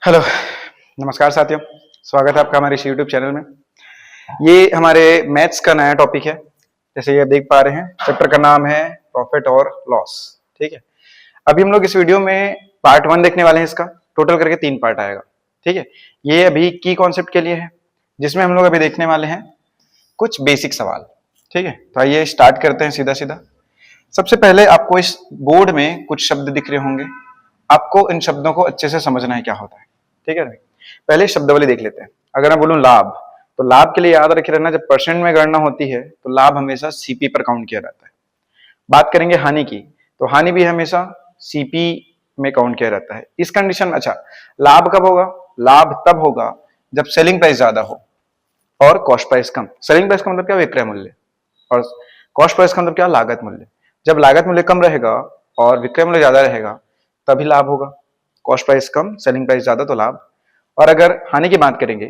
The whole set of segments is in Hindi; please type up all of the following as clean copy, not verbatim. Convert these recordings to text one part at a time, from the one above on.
हेलो, नमस्कार साथियों। स्वागत है आपका हमारे इस यूट्यूब चैनल में। ये हमारे मैथ्स का नया टॉपिक है। जैसे ये आप देख पा रहे हैं, चैप्टर का नाम है प्रॉफिट और लॉस। ठीक है, अभी हम लोग इस वीडियो में पार्ट 1 देखने वाले हैं। इसका टोटल करके 3 पार्ट आएगा। ठीक है, ये अभी की कॉन्सेप्ट के लिए है, जिसमें हम लोग अभी देखने वाले हैं कुछ बेसिक सवाल। ठीक है, तो आइए स्टार्ट करते हैं सीधा सीधा। सबसे पहले आपको इस बोर्ड में कुछ शब्द दिख रहे होंगे, आपको इन शब्दों को अच्छे से समझना है क्या होता है। ठीक है, पहले शब्दावली देख लेते हैं। अगर मैं बोलूं लाभ, तो लाभ के लिए याद रखे रहना, जब परसेंट में गणना होती है तो लाभ हमेशा सीपी पर काउंट किया जाता है। बात करेंगे हानि की, तो हानि भी हमेशा सीपी में काउंट किया जाता है। इस कंडीशन में अच्छा, लाभ कब होगा? लाभ तब होगा जब सेलिंग प्राइस ज्यादा हो और कॉस्ट प्राइस कम। सेलिंग प्राइस का मतलब क्या? विक्रय मूल्य। और कॉस्ट प्राइस का मतलब क्या? लागत मूल्य। जब लागत मूल्य कम रहेगा और विक्रय मूल्य ज्यादा रहेगा तभी लाभ होगा। कॉस्ट प्राइस कम, सेलिंग प्राइस ज्यादा, तो लाभ। और अगर हानि की बात करेंगे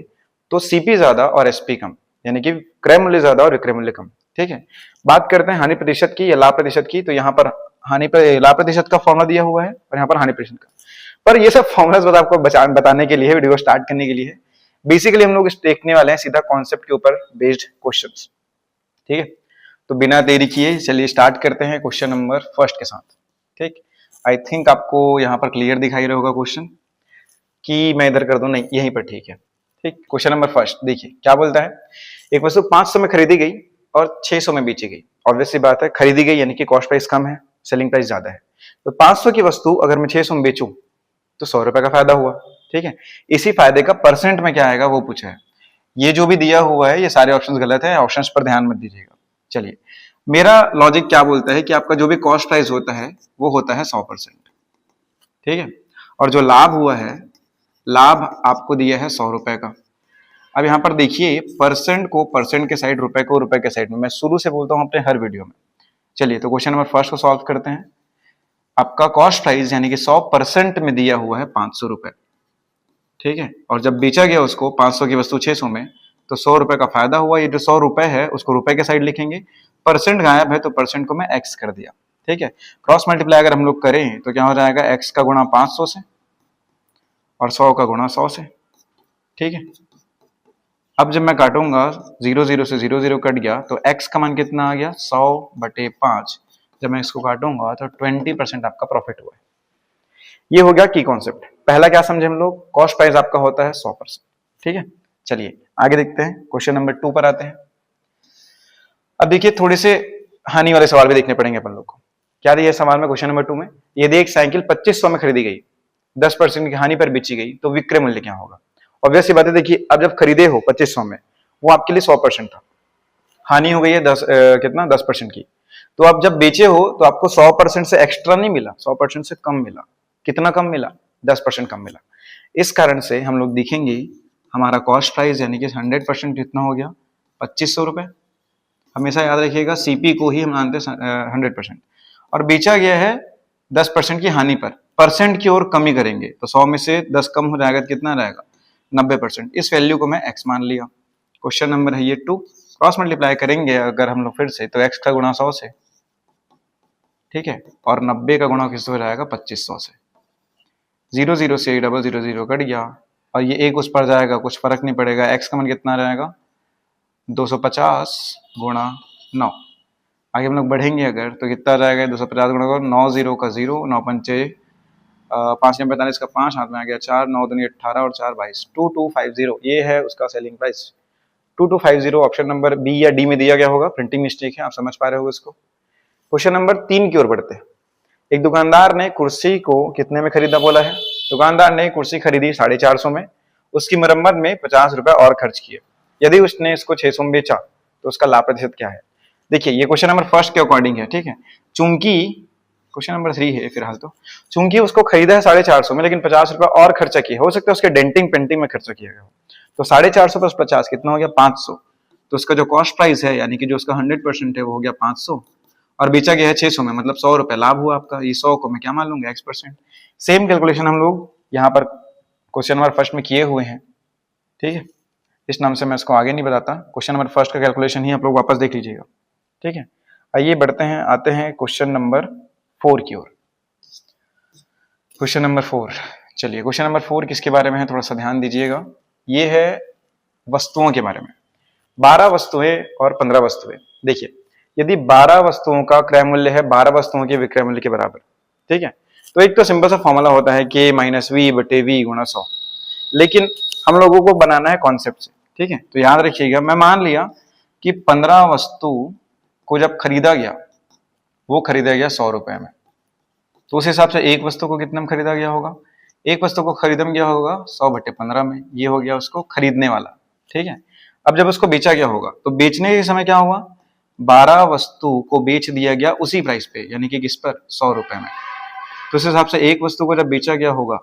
तो सीपी ज्यादा और एसपी कम, यानी कि क्रय मूल्य ज्यादा और विक्रय मूल्य कम। ठीक है, बात करते हैं हानि प्रतिशत की या लाभ प्रतिशत की। तो यहाँ पर हानि पर लाभ प्रतिशत का फॉर्मूला दिया हुआ है और यहाँ पर हानि प्रतिशत का। पर ये सब फॉर्मूलाज बस आपको बताने के लिए, वीडियो स्टार्ट करने के लिए है। बेसिकली हम लोग देखने वाले हैं सीधा कॉन्सेप्ट के ऊपर बेस्ड क्वेश्चंस। ठीक है, तो बिना देरी किए चलिए स्टार्ट करते हैं क्वेश्चन नंबर फर्स्ट के साथ। ठीक, आई थिंक आपको यहाँ पर क्लियर दिखाई रहा होगा क्वेश्चन, कि मैं इधर कर दूं? नहीं, यहीं पर ठीक है। ठीक, क्वेश्चन नंबर फर्स्ट देखिए क्या बोलता है। एक वस्तु 500 में खरीदी गई और 600 में बेची गई। ऑब्वियसली बात है, खरीदी गई यानी कि कॉस्ट प्राइस कम है, सेलिंग प्राइस ज्यादा है। तो 500 की वस्तु अगर मैं 600 में बेचूं तो 100 रुपए का फायदा हुआ। ठीक है, इसी फायदे का परसेंट में क्या आएगा वो पूछा है। ये जो भी दिया हुआ है ये सारे ऑप्शंस गलत है, ऑप्शंस पर ध्यान मत दीजिएगा। चलिए, मेरा लॉजिक क्या बोलता है कि आपका जो भी कॉस्ट प्राइस होता है वो होता है 100%। ठीक है, और जो लाभ हुआ है, लाभ आपको दिया है 100 रुपए का। अब यहां पर देखिए, परसेंट को परसेंट के साइड, रुपए को रुपए के साइड में, मैं शुरू से बोलता हूं अपने हर वीडियो में। चलिए, तो क्वेश्चन नंबर फर्स्ट को सॉल्व करते हैं। आपका कॉस्ट प्राइस यानी कि 100% में दिया हुआ है 500 रुपए। ठीक है, और जब बेचा गया उसको 500 की वस्तु 600 में, तो 100 रुपए का फायदा हुआ। ये जो 100 रुपए है उसको रुपए के साइड लिखेंगे, परसेंट गायब है तो परसेंट को मैं एक्स कर दिया। ठीक है, क्रॉस मल्टीप्लाई अगर हम लोग करें तो क्या हो जाएगा? एक्स का गुणा 500 से और 100 का गुणा 100 से। ठीक है, अब जब मैं काटूंगा 0 0 से 0 0 कट गया तो x का मान कितना आ गया? 100/5। जब मैं इसको काटूंगा तो 20% आपका प्रॉफिट हुआ है। ये हो गया की कॉन्सेप्ट। पहला क्या समझे हम लोग? कॉस्ट प्राइस आपका होता है 100%। ठीक है, चलिए आगे देखते हैं, क्वेश्चन नंबर 2 पर आते हैं। अब देखिए, थोड़े से हानि वाले सवाल भी देखने पड़ेंगे अपन लोग को। क्या दिया सवाल में क्वेश्चन नंबर 2 में? यदि एक साइकिल 2500 में खरीदी गई, 10% की हानि पर बेची गई, तो विक्रय मूल्य क्या होगा? ऑब्वियसली बात है, देखिए अब जब खरीदे हो 2500 में, वो आपके लिए 100% था, हानि हो गई है 10% की। तो अब जब बेचे हो तो आपको 100% से एक्स्ट्रा नहीं मिला, 100% से कम मिला। कितना कम मिला? 10% कम मिला। इस कारण से हम लोग देखेंगे हमारा कॉस्ट प्राइस यानी कि 100% कितना हो गया? 2500 रुपए। हमेशा याद रखिएगा, सीपी को ही हम मानते हैं 100%, और बेचा गया है 10% की हानि पर। परसेंट की ओर कमी करेंगे तो 100 में से 10 कम हो जाएगा तो कितना रहेगा? 90%। इस वैल्यू को मैं x मान लिया। क्वेश्चन नंबर है ये 2। क्रॉस मल्टीप्लाई करेंगे अगर हम लोग फिर से, तो x का गुणा 100 से, ठीक है, और 90 का गुणा किससे हो जाएगा? 2500 से। 0 0 से 0 0 0 कट गया और ये एक उस पर जाएगा, कुछ फर्क नहीं पड़ेगा। x का मान कितना रहेगा? 250 गुणा 9। आगे हम लोग बढ़ेंगे अगर तो कितना जाएगा? 250 गुणा 9 0 का 0, 9 पंचे 5 में 45 का 5, हाथ में आ गया 4, 9 दूनी 18 और 4 22, 2250। ये है उसका selling price 2250। Option number B या डी में दिया गया होगा, प्रिंटिंग मिस्टेक है, आप समझ पा रहे हो इसको। क्वेश्चन नंबर 3 की ओर बढ़ते हैं। एक दुकानदार ने कुर्सी को कितने में खरीदा बोला है? दुकानदार ने कुर्सी खरीदी 450 में, उसकी मरम्मत में 50 रुपए और खर्च किए। यदि उसने इसको 600 में बेचा तो उसका लाभ प्रतिशत क्या है? देखिए, ये क्वेश्चन नंबर फर्स्ट के अकॉर्डिंग है। ठीक है, चूंकि क्वेश्चन नंबर 3 है फिलहाल, तो चूंकि उसको खरीदा है 450 में, लेकिन 50 रुपए और खर्चा किया, हो सकता है उसके डेंटिंग पेंटिंग में खर्चा किया गया हो, तो 450 प्लस 50 कितना हो गया? 500। तो उसका जो कॉस्ट प्राइस है यानी कि जो उसका 100% है वो हो गया 500, और बेचा गया है 600 में, मतलब 100 रुपए लाभ हुआ आपका। ये 100 को मैं क्या मान लूंगा? x%। सेम कैलकुलेशन हम लोग यहाँ पर क्वेश्चन नंबर फर्स्ट में किए हुए हैं। ठीक है, इस नाम से मैं इसको आगे नहीं बताता, क्वेश्चन नंबर फर्स्ट का कैलकुलेशन ही आप लोग वापस देख लीजिएगा। ठीक है, आइए बढ़ते हैं, आते हैं क्वेश्चन नंबर 4 की ओर। क्वेश्चन नंबर 4, चलिए क्वेश्चन नंबर 4 किसके बारे में है, थोड़ा सा ध्यान दीजिएगा। ये है वस्तुओं के बारे में। 12 वस्तुएं और 15 वस्तुएं। देखिए यदि 12 वस्तुओं का क्रय मूल्य है 12 वस्तुओं के विक्रय मूल्य के बराबर, ठीक है, तो एक तो सिंपल सा फॉर्मूला होता है k माइनस वी बटे वी गुणा 100, लेकिन हम लोगों को बनाना है कॉन्सेप्ट से, ठीक है। तो याद रखिएगा, मैं मान लिया कि 15 वस्तु को जब खरीदा गया वो खरीदा गया 100 रुपए में, तो उस हिसाब से एक वस्तु को कितने में खरीदा गया होगा, एक वस्तु को खरीदा गया होगा 100 बटे 15 में, ये हो गया उसको खरीदने वाला, ठीक है। अब जब उसको बेचा गया होगा तो बेचने के समय क्या हुआ, 12 वस्तु को बेच दिया गया उसी प्राइस पे, यानी कि किस पर, 100 रुपए में। तो उस हिसाब से एक वस्तु को जब बेचा गया होगा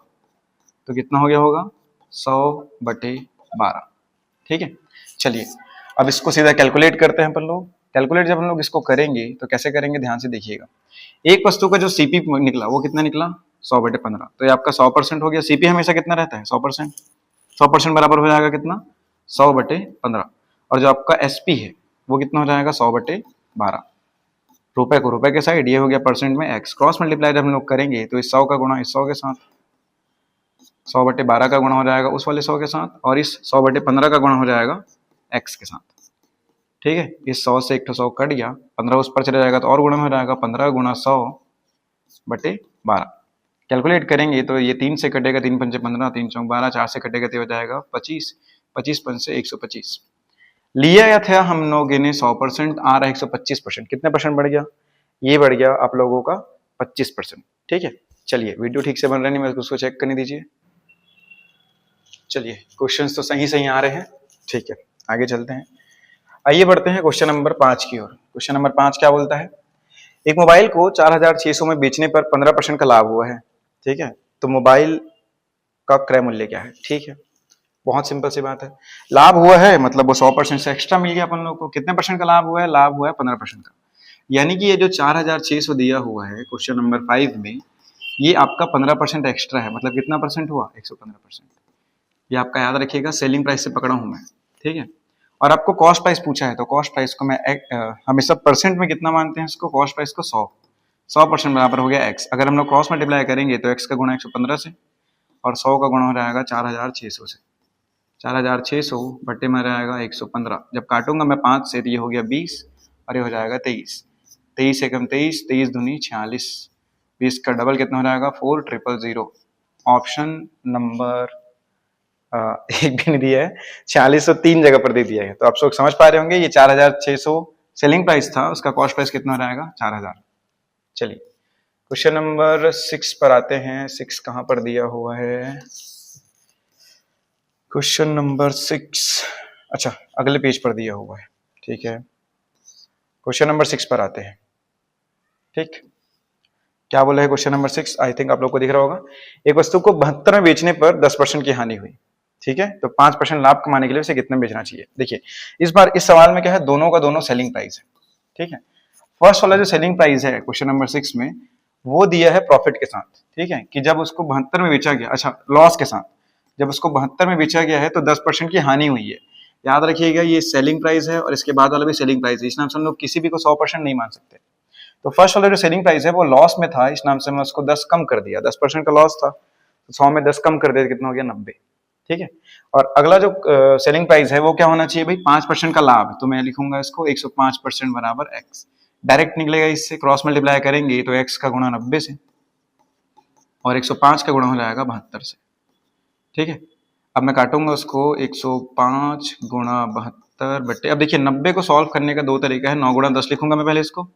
तो कितना हो गया होगा, 100 बटे 12, ठीक है। चलिए अब इसको सीधा कैलकुलेट करते हैं अपन लोग। कैलकुलेट जब हम लोग इसको करेंगे तो कैसे करेंगे, ध्यान से देखिएगा। एक वस्तु का जो सीपी निकला वो कितना निकला, 100 बटे 15, तो ये आपका 100% हो गया। सीपी हमेशा कितना रहता है, 100%। 100% बराबर हो जाएगा कितना, 100 बटे 15। और जो आपका एसपी है वो कितना हो जाएगा, 100 बटे 12। रुपए को रुपए के साइड, ये हो गया परसेंट में एक्स। क्रॉस मल्टीप्लाई जब हम लोग करेंगे तो इस 100 का गुणा इस 100 के साथ, 100 बटे 12 का गुणा हो जाएगा उस वाले 100 के साथ, और इस 100 बटे 15 का गुणा हो जाएगा एक्स के साथ, ठीक है। इस 100 से एक तो 100 कट गया, 15 उस पर चला जाएगा तो और गुणा में हो जाएगा, 15 गुणा 100 बटे 12। कैलकुलेट करेंगे तो ये 3 से कटेगा, 3 पंचे 15, 3 चौक 12, 4 से कटेगा तो हो जाएगा 25, 25 पंच से 125। लिया या था हम लोगों ने 100%, आ रहा है 125%, कितने परसेंट बढ़ गया, ये बढ़ गया आप लोगों का 25%, ठीक है। चलिए वीडियो ठीक से बन रहा नहीं, मैं उसको चेक करने दीजिए। चलिए क्वेश्चंस तो सही सही आ रहे हैं, ठीक है, आगे चलते हैं। आइए बढ़ते हैं क्वेश्चन नंबर 5 की ओर। क्वेश्चन नंबर 5 क्या बोलता है, एक मोबाइल को 4600 में बेचने पर 15% का लाभ हुआ है, ठीक है। तो मोबाइल का क्रय मूल्य क्या है, ठीक है, बहुत सिंपल सी बात है। लाभ हुआ है मतलब वो 100% से एक्स्ट्रा मिल गया अपन लोग को। कितने परसेंट का लाभ हुआ है, लाभ हुआ है 15% का, यानी कि ये जो 4600 दिया हुआ है क्वेश्चन नंबर 5 में, ये आपका 15% एक्स्ट्रा है, मतलब कितना परसेंट हुआ, 115%। ये आपका याद रखिएगा, सेलिंग प्राइस से पकड़ा हूं मैं, ठीक है। और आपको कॉस्ट प्राइस पूछा है तो कॉस्ट प्राइस को मैं हमेशा परसेंट में कितना मानते हैं इसको, कॉस्ट प्राइस को 100% बराबर हो गया एक्स। अगर हम लोग क्रॉस मल्टीप्लाई करेंगे तो एक्स का गुणा 115 से और 100 का गुणा हो जाएगा 4600 से, 4600 बट्टे में रहेगा 115। जब काटूंगा मैं 5 से तो ये हो गया 20 और ये हो जाएगा 23, 23 एकम 23, 23 दूनी 46, 20 का डबल कितना हो जाएगा 4000। ऑप्शन नंबर एक भी नहीं दिया है, 4603 जगह पर दे दिया है। तो आप लोग समझ पा रहे होंगे ये 4600 सेलिंग प्राइस था, उसका कॉस्ट प्राइस कितना हो जाएगा 4000। चलिए क्वेश्चन नंबर 6 पर आते हैं। 6 कहां पर दिया हुआ है, क्वेश्चन नंबर 6, अच्छा अगले पेज पर दिया हुआ है, ठीक है। क्वेश्चन नंबर 6 पर आते हैं, ठीक। क्या बोला है क्वेश्चन नंबर 6, आई थिंक आप लोग को दिख रहा होगा। एक वस्तु को 72 में बेचने पर 10% की हानि हुई, ठीक है, तो 5% लाभ कमाने के लिए उसे कितने बेचना चाहिए। देखिए इस बार इस सवाल में क्या है, दोनों का दोनों सेलिंग प्राइस है, ठीक है। फर्स्ट वाला जो सेलिंग प्राइस है क्वेश्चन नंबर 6 में, वो दिया है प्रॉफिट के साथ, ठीक है, कि जब उसको 72 में बेचा गया, अच्छा लॉस के साथ, जब उसको 72 में बेचा गया है तो 10% की हानि हुई है। याद रखिएगा ये सेलिंग प्राइस है और इसके बाद वाला भी सेलिंग प्राइस है, इस नाम से हम लोग किसी भी को 100% नहीं मान सकते। तो फर्स्ट वाला जो सेलिंग प्राइस है वो लॉस में था, इस नाम से हमने उसको 10 कम कर दिया, 10% का लॉस था तो 100 में 10 कम कर दिया, कितना हो गया 90, ठीक है। और अगला जो सेलिंग प्राइस है वो क्या होना चाहिए भाई, 5% का लाभ, तो मैं लिखूंगा इसको 105% बराबर एक्स। डायरेक्ट निकलेगा, इससे क्रॉस मल्टीप्लाई करेंगे तो एक्स का गुणा 90 से और 105 का गुणा हो जाएगा 72 से, ठीक है। अब मैं काटूंगा उसको 105 गुणा 72 बट्टे, अब देखिए 90 को सॉल्व करने का दो तरीका है, 9 गुणा 10 लिखूंगा मैं पहले, इसको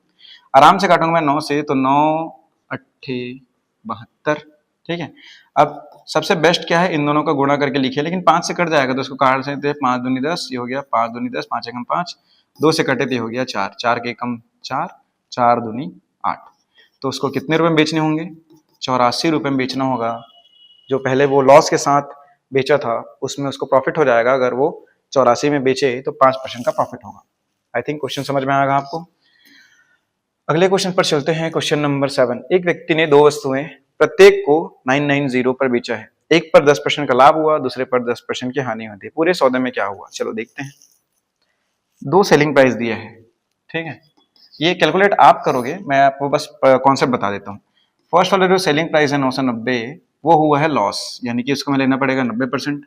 आराम से काटूंगा मैं 9 से, तो 9 अट्ठे 72, ठीक है। अब सबसे बेस्ट क्या है, इन दोनों का गुणा करके लिखिए, लेकिन 5 से कट जाएगा तो इसको काट सकते हैं, 5 दूनी 10, ये हो गया 5 दूनी 10, 5 एकम 5, 2 से कटे तो हो गया 4, 4 के एकम 4, 4 दूनी 8। तो उसको कितने रुपए में बेचने होंगे, 84 रुपए में बेचना होगा। जो पहले वो लॉस के साथ बेचा था उसमें उसको प्रॉफिट हो जाएगा, अगर वो 84 में बेचे तो 5% का प्रॉफिट होगा। आई थिंक क्वेश्चन समझ में आएगा आपको। अगले क्वेश्चन पर चलते हैं, क्वेश्चन नंबर 7। एक व्यक्ति ने 2 वस्तुएं प्रत्येक को 990 पर बेचा है, एक पर 10% का लाभ हुआ, दूसरे पर 10% की हानि होती है। पूरे सौदे में क्या हुआ, चलो देखते हैं। 2 सेलिंग प्राइस दिया है, ठीक है, ये कैलकुलेट आप करोगे, मैं आपको बस कॉन्सेप्ट बता देता हूँ। फर्स्ट वाला जो सेलिंग प्राइस है 990, वो हुआ है लॉस, यानी कि इसको हमें लेना पड़ेगा 90%।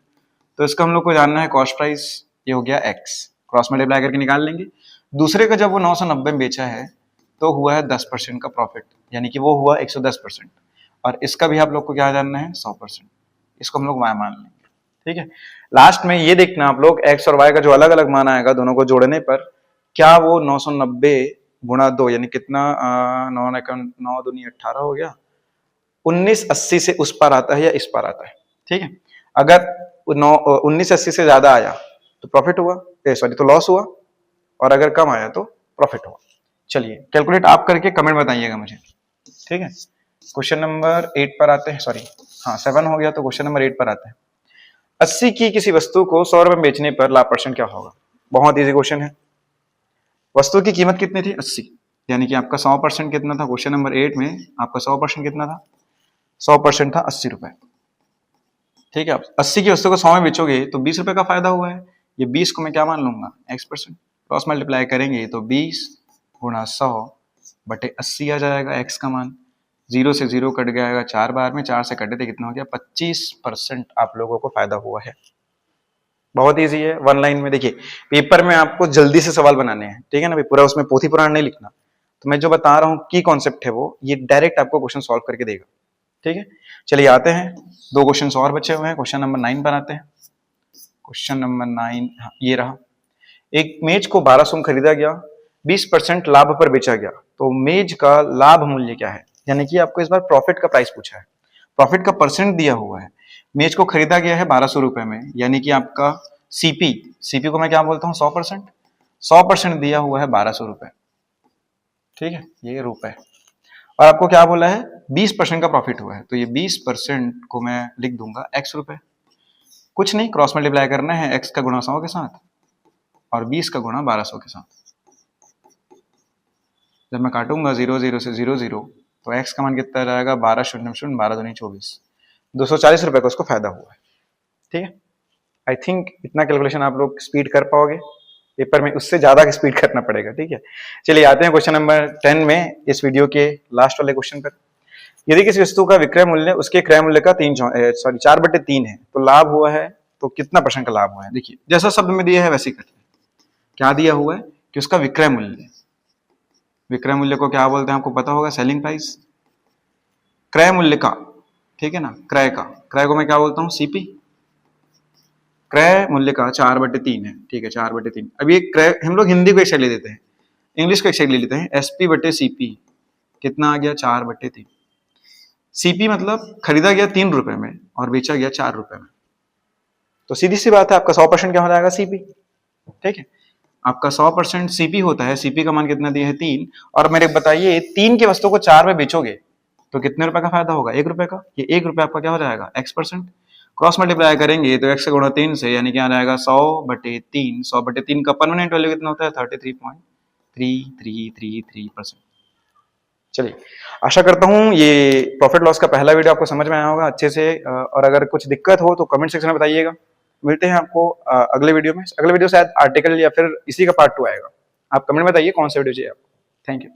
तो इसका हम लोग को जानना है कॉस्ट प्राइस, ये हो गया x, क्रॉस मल्टीप्लाई करके निकाल लेंगे। दूसरे का जब वो 990 में बेचा है तो हुआ है 10% का प्रॉफिट, यानी कि वो हुआ 110%। और इसका भी आप लोग को क्या जानना है 100%, इसको हम लोग y मान लेंगे। ठीक है, लास्ट में ये देखना आप लोग x और y का जो अलग अलग मान आएगा दोनों को जोड़ने पर, क्या वो 990 गुणा 2 यानी कितना 9 दूनी 18 हो गया, 1980 से उस पार आता है या इस पार आता है। ठीक है, अगर 1980 से ज्यादा आया तो प्रॉफिट हुआ, सॉरी तो लॉस हुआ, और अगर कम आया तो प्रॉफिट हुआ। चलिए कैलकुलेट आप करके कमेंट बताइएगा मुझे। ठीक है, क्वेश्चन नंबर 8 पर आते हैं, सॉरी हाँ 7 हो गया, तो क्वेश्चन नंबर 8 पर आते हैं। 80 की किसी वस्तु को 100 रुपए में बेचने पर लाभ परसेंट क्या होगा। बहुत इजी क्वेश्चन है। वस्तु की कीमत कितनी थी 80, यानी कि आपका 100% कितना था, क्वेश्चन नंबर 8 में आपका 100% कितना था, 100% था 80 रुपए। ठीक है, 80 की वस्तु को 100 में बेचोगे तो 20 रुपए का फायदा हुआ है, ये 20 को मैं क्या मान लूंगा x%, क्रॉस मल्टीप्लाई करेंगे तो 20 गुणा 100 बटे 80 आ जाएगा x का मान, 0 से 0 कट गया 4 बार में, 4 से कटे थे कितना हो गया 25% आप लोगों को फायदा हुआ है। बहुत इजी है, वन लाइन में। देखिए पेपर में आपको जल्दी से सवाल बनाने हैं, ठीक है ना भाई, पूरा उसमें पोथी पुराण नहीं लिखना। तो मैं जो बता रहा हूँ की कॉन्सेप्ट है वो ये डायरेक्ट आपको क्वेश्चन सॉल्व करके देगा। ठीक है, चलिए आते हैं, 2 क्वेश्चन और बचे हुए हैं। क्वेश्चन नंबर 9 पर आते हैं। क्वेश्चन नंबर 9 ये रहा, एक मेज को 1200 में खरीदा गया, 20% लाभ पर बेचा गया, तो मेज का लाभ मूल्य क्या है, यानी कि आपको इस बार प्रॉफिट का प्राइस पूछा है, प्रॉफिट का परसेंट दिया हुआ है। मेज को खरीदा गया है 1200 रुपए में, यानी कि आपका सीपी को मैं क्या बोलता हूँ 100% दिया हुआ है 1200 रुपए। ठीक है, ये रुपए, और आपको क्या बोला है 20% का प्रॉफिट हुआ है, तो ये 20% को मैं लिख दूंगा x रुपए। कुछ नहीं, क्रॉस मल्टीप्लाई करना है x का गुणा 100 के साथ और 20 का गुणा 1200 के साथ। जब मैं काटूंगा 0 0 से 0 0 तो x का मान कितना जाएगा 12 शून्य शून्य 12 दूनी 24, 240 रुपए का उसको फायदा हुआ है। ठीक है, आई थिंक इतना कैलकुलेशन आप लोग स्पीड कर पाओगे, पेपर में उससे ज्यादा स्पीड करना पड़ेगा। ठीक है, चलिए आते हैं क्वेश्चन नंबर 10 में, इस वीडियो के लास्ट वाले क्वेश्चन पर। यदि किसी वस्तु का विक्रय मूल्य उसके क्रय मूल्य का 4/3 है, तो लाभ हुआ है तो कितना % का लाभ हुआ है। देखिए जैसा शब्द में दिया है वैसे ही करते हैं। क्या दिया हुआ है कि उसका विक्रय मूल्य, विक्रय मूल्य को क्या बोलते हैं आपको पता होगा, सेलिंग प्राइस। क्रय मूल्य का, ठीक है ना, क्रय को मैं क्या बोलता हूँ सीपी। क्रय मूल्य का 4/3 है, ठीक है 4/3। अब ये क्रय हम लोग हिंदी को एक साइड ले देते हैं, इंग्लिश को एक साइड ले लेते हैं, एसपी बटे सीपी कितना आ गया 4/3। सीपी मतलब खरीदा गया 3 रुपए में और बेचा गया 4 रुपए में, तो सीधी सी बात है आपका 100% क्या हो जाएगा सीपी। ठीक है, आपका 100% सीपी होता है, सीपी का मान कितना दिया है 3, और मेरे बताइए 3 की वस्तु को 4 में बेचोगे तो कितने रुपए का फायदा होगा 1 रुपए का, ये 1 रुपए आपका क्या हो जाएगा x%। क्रॉस मल्टीप्लाई करेंगे तो x गुणा 3 से, यानी क्या आ जाएगा 100/3, 100/3 का परमानेंट वैल्यू कितना होता है 33.3333%। चलिए आशा करता हूं ये प्रॉफिट लॉस का पहला वीडियो आपको समझ में आया होगा अच्छे से, और अगर कुछ दिक्कत हो तो कमेंट सेक्शन में बताइएगा। मिलते हैं आपको अगले वीडियो में। अगले वीडियो शायद आर्टिकल या फिर इसी का पार्ट 2 आएगा, आप कमेंट में बताइए कौन सा वीडियो चाहिए आपको। Thank you.